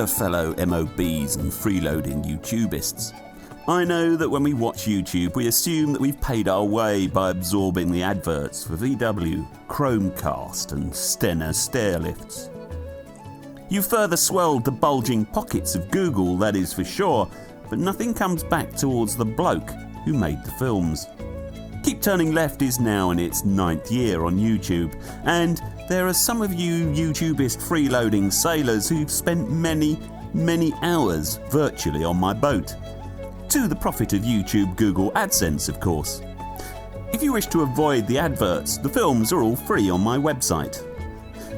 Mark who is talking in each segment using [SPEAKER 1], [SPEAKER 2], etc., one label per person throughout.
[SPEAKER 1] Hello fellow MOBs and freeloading YouTubists. I know that when we watch YouTube we assume that we've paid our way by absorbing the adverts for VW, Chromecast and Stena stairlifts. You've further swelled the bulging pockets of Google, that is for sure, but nothing comes back towards the bloke who made the films. KeepTurningLeft is now in its 9th year on YouTube, and there are some of you YouTubist freeloading sailors who've spent many hours virtually on my boat. To the profit of YouTube Google AdSense, of course. If you wish to avoid the adverts, the films are all free on my website.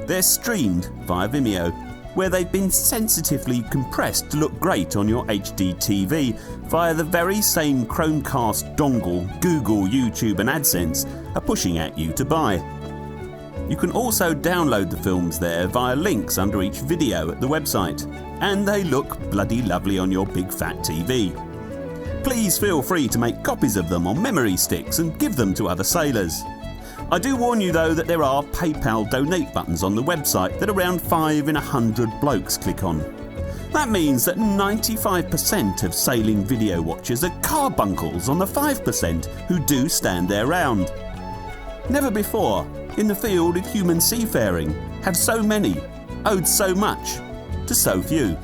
[SPEAKER 1] They're streamed via Vimeo, where they've been sensitively compressed to look great on your HD TV via the very same Chromecast dongle Google, YouTube and AdSense are pushing at you to buy. You can also download the films there via links under each video at the website, and they look bloody lovely on your big fat TV. Please feel free to make copies of them on memory sticks and give them to other sailors. I do warn you though that there are PayPal donate buttons on the website that around 5 in 100 blokes click on. That means that 95% of sailing video watchers are carbuncles on the 5% who do stand their round. Never before, in the field of human seafaring, have so many owed so much to so few.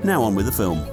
[SPEAKER 1] Now on with the film.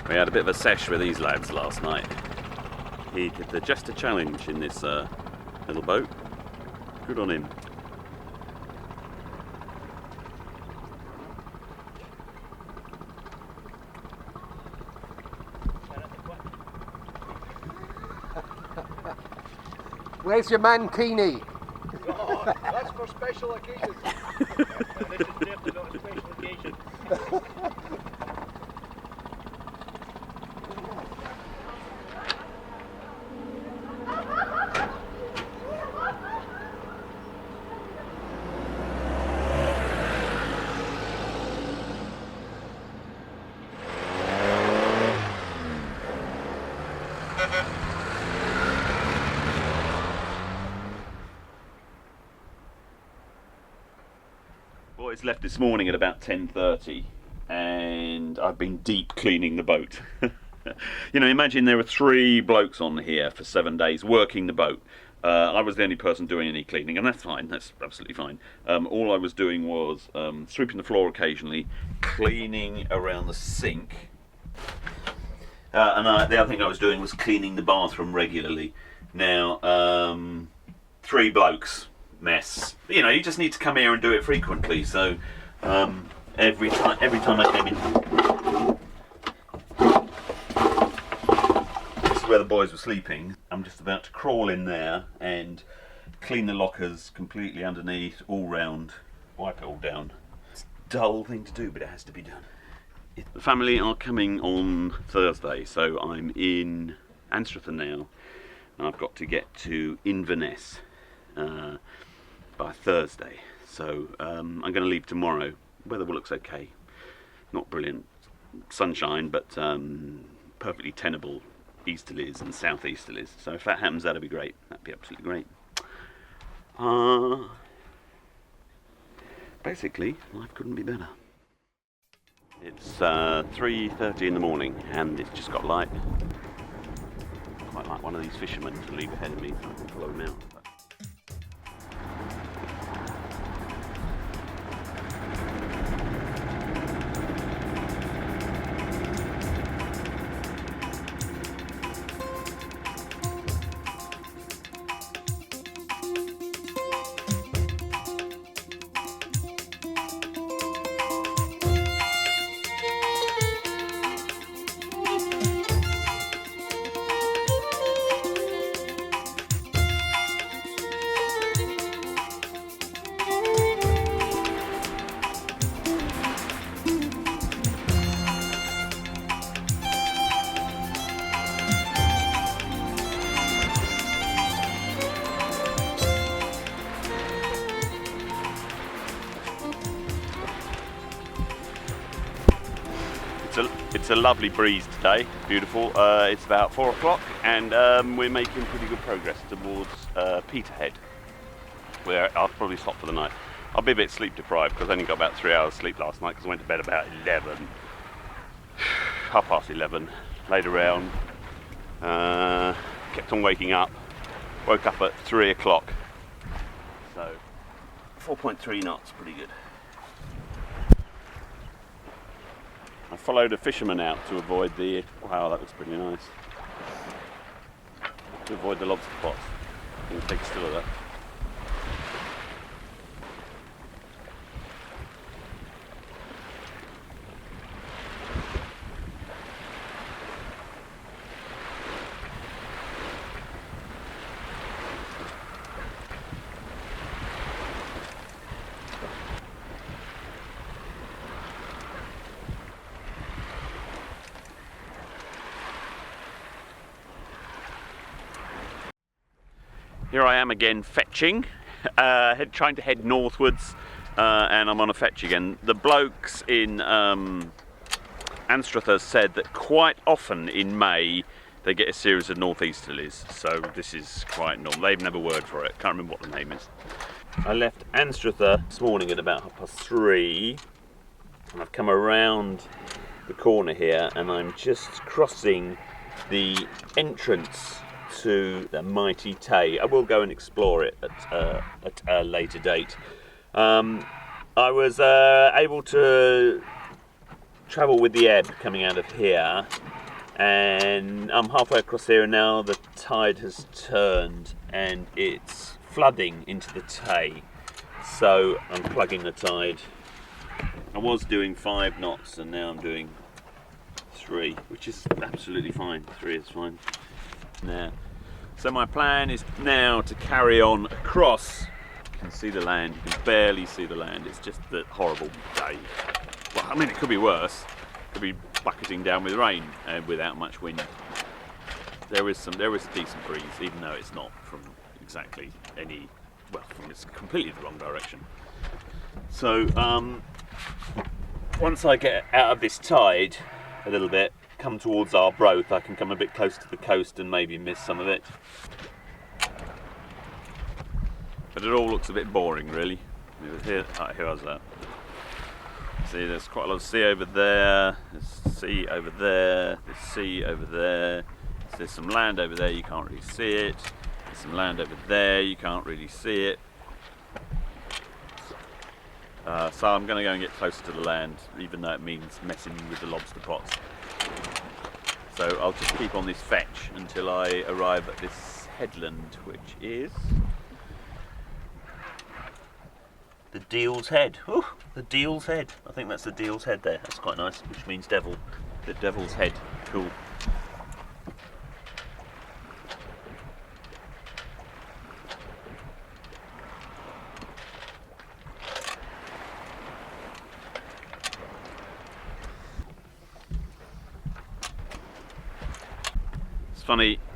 [SPEAKER 2] We had a bit of a sesh with these lads last night. He did the Jester Challenge in this little boat. Good on him.
[SPEAKER 3] Where's your mankini?
[SPEAKER 4] Oh, that's for special occasions. This is definitely not a special occasion.
[SPEAKER 2] Boys left this morning at about 10:30 and I've been deep cleaning the boat. You know, imagine there were 3 blokes on here for 7 days working the boat. I was the only person doing any cleaning, and that's fine, that's absolutely fine. All I was doing was sweeping the floor occasionally, cleaning around the sink, and the other thing I was doing was cleaning the bathroom regularly. Now, 3 blokes, mess. You know, you just need to come here and do it frequently, so every time I came in, where the boys were sleeping, I'm just about to crawl in there and clean the lockers completely underneath, all round, wipe it all down. It's a dull thing to do, but it has to be done. The family are coming on Thursday, so I'm in Anstruther now, and I've got to get to Inverness by Thursday. So I'm going to leave tomorrow. Weather looks okay, not brilliant sunshine, but perfectly tenable easterlies and southeasterlies, so if that happens, that'd be great. That'd be absolutely great. Basically, life couldn't be better. It's 3:30 in the morning and it's just got light. Quite like one of these fishermen to leave ahead of me so I can follow him out. It's a lovely breeze today, beautiful. It's about 4 o'clock and we're making pretty good progress towards Peterhead, where I'll probably stop for the night. I'll be a bit sleep deprived because I only got about 3 hours sleep last night because I went to bed about 11, 11:30, laid around, kept on waking up, woke up at 3 o'clock. So 4.3 knots, pretty good. I followed a fisherman out to avoid the, wow, that looks pretty nice. To avoid the lobster pots. I'm going to take a still of that. Here I am again fetching, trying to head northwards, and I'm on a fetch again. The blokes in Anstruther said that quite often in May they get a series of northeasterlies, so this is quite normal. They even have a word for it, can't remember what the name is. I left Anstruther this morning at about 3:30, and I've come around the corner here and I'm just crossing the entrance to the mighty Tay. I will go and explore it at a later date. I was able to travel with the ebb coming out of here, and I'm halfway across here and now the tide has turned and it's flooding into the Tay, so I'm plugging the tide. I was doing 5 knots and now I'm doing 3, which is absolutely fine. 3 is fine. Now, so my plan is now to carry on across. You can see the land, you can barely see the land, it's just the horrible day. Well, I mean, it could be worse. It could be bucketing down with rain without much wind. There is a decent breeze, even though it's not from exactly any, well, it's completely the wrong direction. So, once I get out of this tide a little bit, come towards Arbroath, I can come a bit close to the coast and maybe miss some of it. But it all looks a bit boring, really. Here was that. See, there's quite a lot of sea over there, there's sea over there, there's sea over there. So there's some land over there, you can't really see it. There's some land over there, you can't really see it. So I'm going to go and get closer to the land, even though it means messing with the lobster pots. So I'll just keep on this fetch until I arrive at this headland, which is the Deil's Head. Ooh, the Deil's Head. I think that's the Deil's Head there. That's quite nice, which means devil. The Devil's Head. Cool.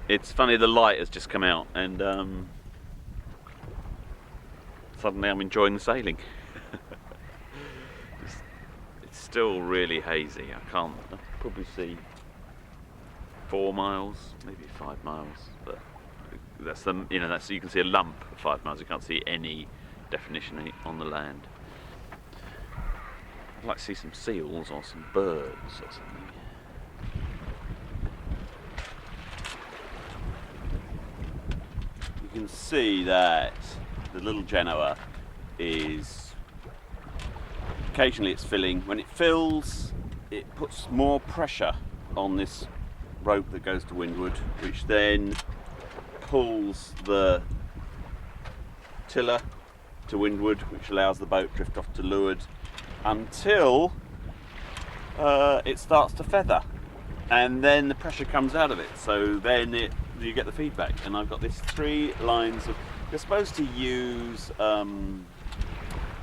[SPEAKER 2] It's funny the light has just come out and suddenly I'm enjoying the sailing. It's still really hazy. I'll probably see 4 miles, maybe 5 miles, but that's you can see a lump of 5 miles. You can't see any definition on the land. I'd like to see some seals or some birds or something. You can see that the little Genoa is occasionally it's filling. When it fills, it puts more pressure on this rope that goes to windward, which then pulls the tiller to windward, which allows the boat drift off to leeward until it starts to feather, and then the pressure comes out of it. So then you get the feedback, and I've got this 3 lines of. You're supposed to use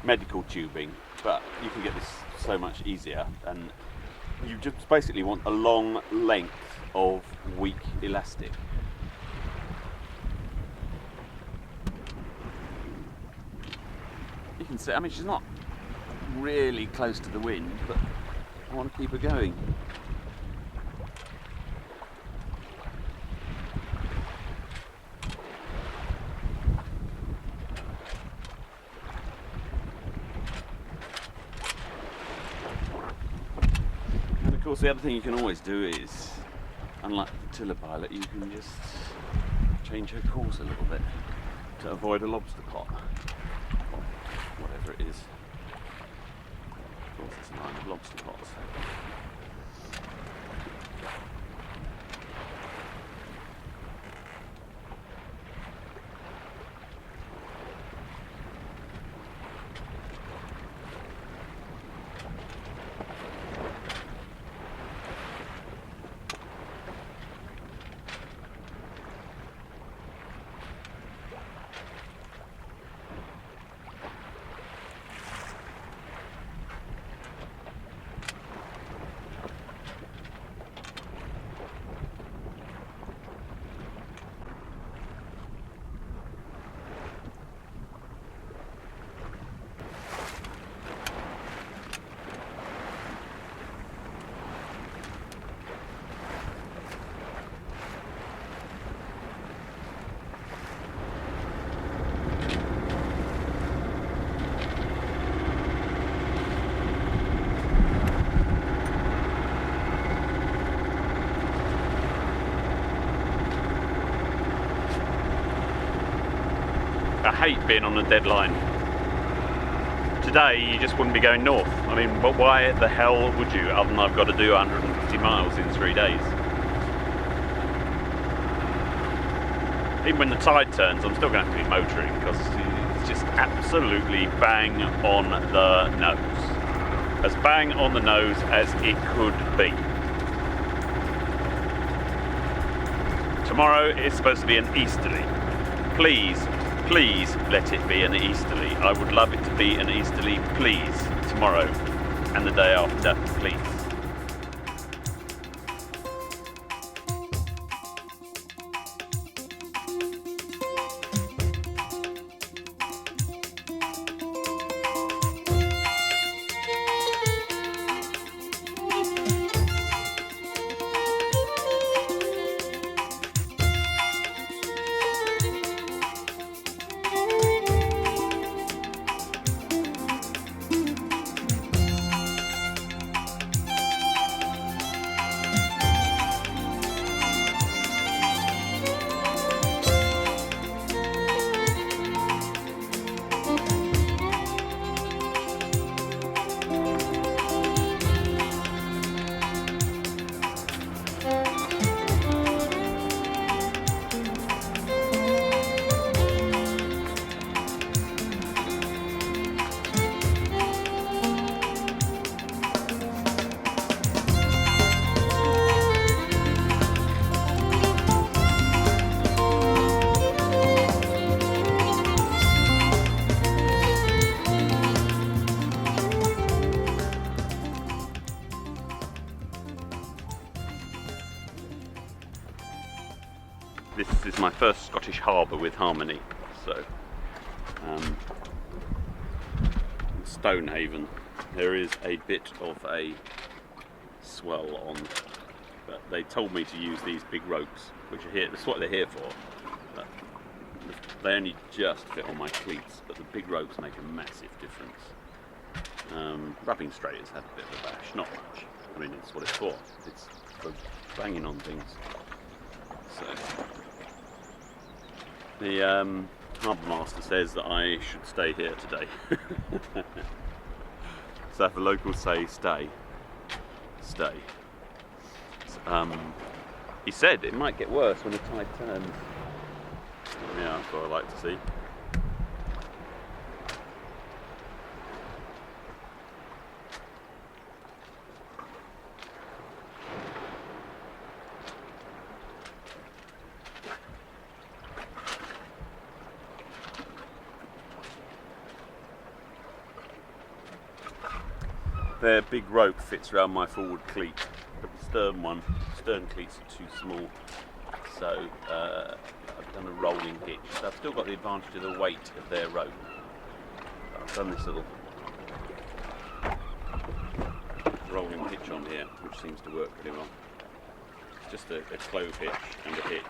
[SPEAKER 2] medical tubing, but you can get this so much easier, and you just basically want a long length of weak elastic. You can see, I mean, she's not really close to the wind, but I want to keep her going. course, the other thing you can always do is, unlike the tiller pilot, you can just change her course a little bit to avoid a lobster pot, or whatever it is. Of course, it's a line of lobster pots. I hate being on a deadline. Today you just wouldn't be going north. I mean, but why the hell would you, other than I've got to do 150 miles in 3 days? Even when the tide turns, I'm still going to have to be motoring because it's just absolutely bang on the nose. As bang on the nose as it could be. Tomorrow is supposed to be an easterly. Please let it be an easterly. I would love it to be an easterly, please, tomorrow and the day after, please. This is my first Scottish harbour with Harmony, so Stonehaven. There is a bit of a swell on, but they told me to use these big ropes, which are here. That's what they're here for. But they only just fit on my cleats, but the big ropes make a massive difference. Rubbing straight has had a bit of a bash, not much. I mean, it's what it's for. It's for banging on things. So the harbour master says that I should stay here today. So if the locals say stay. He said it might get worse when the tide turns. Yeah, that's what I like to see. Their big rope fits around my forward cleat, but the stern cleats are too small, so I've done a rolling hitch. So I've still got the advantage of the weight of their rope. I've done this little rolling hitch on here, which seems to work pretty well. It's just a clove hitch and a hitch.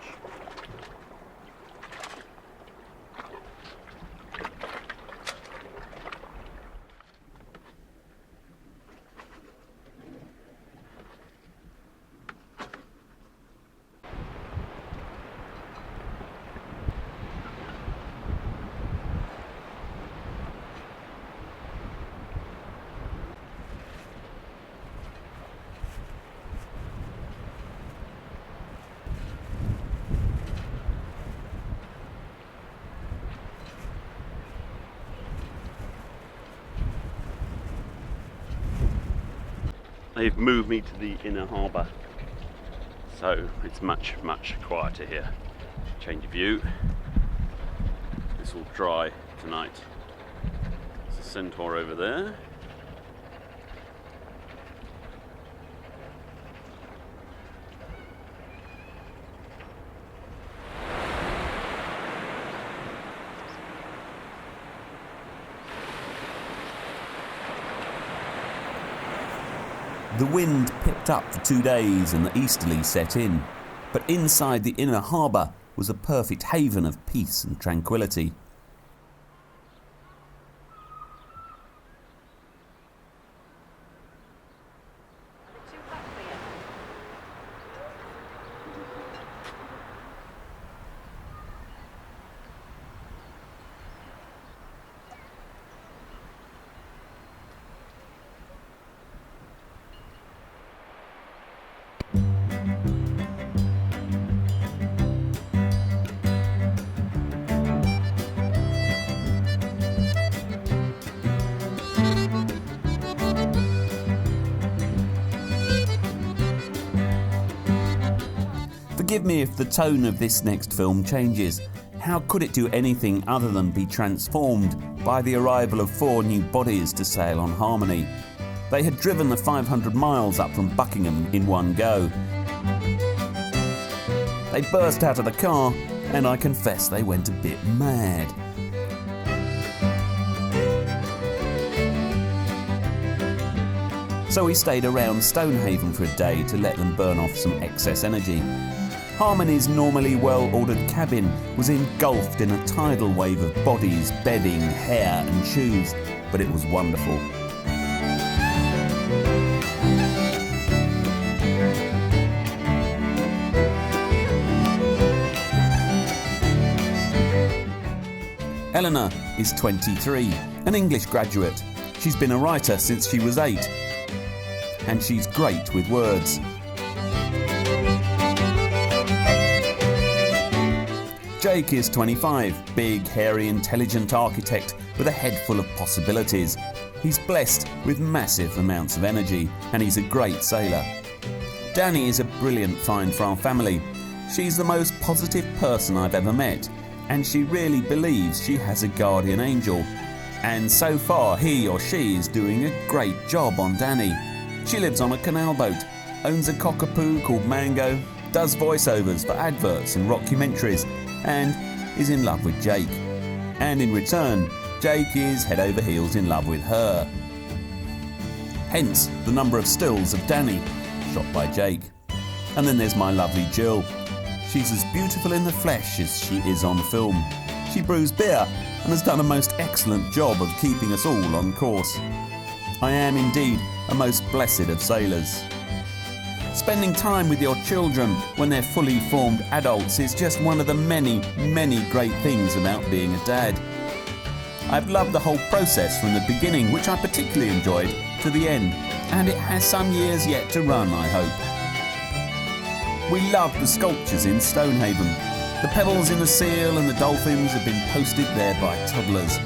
[SPEAKER 2] they've moved me to the inner harbour, so it's much quieter here. Change of view. This will dry tonight. There's a centaur over there.
[SPEAKER 1] The wind picked up for 2 days and the easterly set in, but inside the inner harbour was a perfect haven of peace and tranquility. Forgive me if the tone of this next film changes. How could it do anything other than be transformed by the arrival of 4 new bodies to sail on Harmony? They had driven the 500 miles up from Buckingham in one go. They burst out of the car, and I confess they went a bit mad. So we stayed around Stonehaven for a day to let them burn off some excess energy. Harmony's normally well-ordered cabin was engulfed in a tidal wave of bodies, bedding, hair and shoes, but it was wonderful. Eleanor is 23, an English graduate. She's been a writer since she was 8, and she's great with words. Jake is 25, big, hairy, intelligent architect with a head full of possibilities. He's blessed with massive amounts of energy, and he's a great sailor. Danny is a brilliant find for our family. She's the most positive person I've ever met, and she really believes she has a guardian angel. And so far, he or she is doing a great job on Danny. She lives on a canal boat, owns a cockapoo called Mango, does voiceovers for adverts and rockumentaries, and is in love with Jake. And in return, Jake is head over heels in love with her. Hence the number of stills of Danny, shot by Jake. And then there's my lovely Jill. She's as beautiful in the flesh as she is on film. She brews beer and has done a most excellent job of keeping us all on course. I am indeed a most blessed of sailors. Spending time with your children when they're fully formed adults is just one of the many great things about being a dad. I've loved the whole process from the beginning, which I particularly enjoyed, to the end, and it has some years yet to run, I hope. We love the sculptures in Stonehaven. The pebbles in the seal and the dolphins have been posted there by toddlers.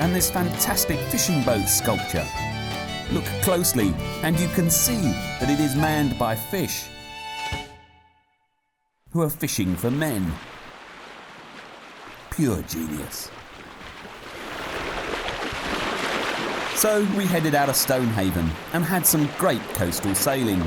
[SPEAKER 1] And this fantastic fishing boat sculpture. Look closely and you can see that it is manned by fish who are fishing for men. Pure genius. So we headed out of Stonehaven and had some great coastal sailing.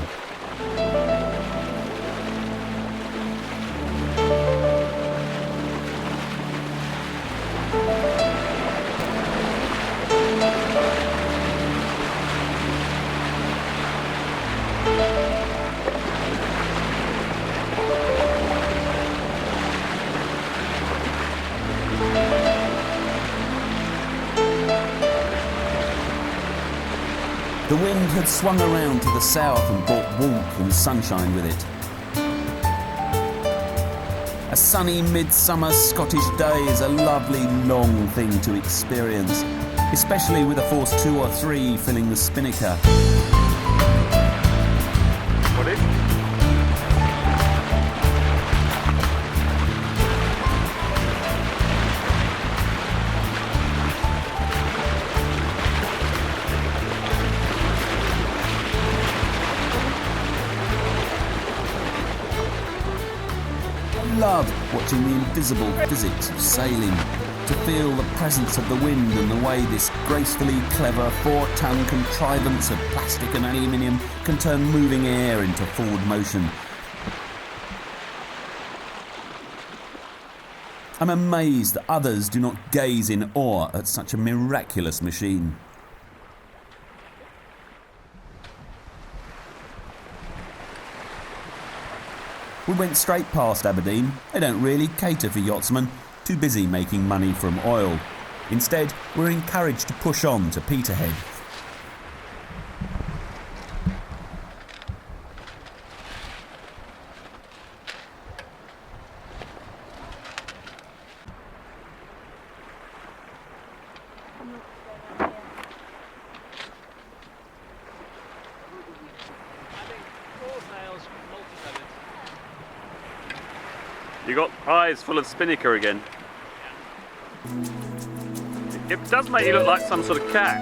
[SPEAKER 1] The wind had swung around to the south and brought warmth and sunshine with it. A sunny midsummer Scottish day is a lovely long thing to experience, especially with a force 2 or 3 filling the spinnaker.
[SPEAKER 2] What is?
[SPEAKER 1] love watching the invisible physics of sailing, to feel the presence of the wind and the way this gracefully clever 4-ton contrivance of plastic and aluminium can turn moving air into forward motion. I'm amazed that others do not gaze in awe at such a miraculous machine. We went straight past Aberdeen. They don't really cater for yachtsmen, too busy making money from oil. Instead, we're encouraged to push on to Peterhead.
[SPEAKER 2] You got eyes full of spinnaker again. It does make you look like some sort of cat.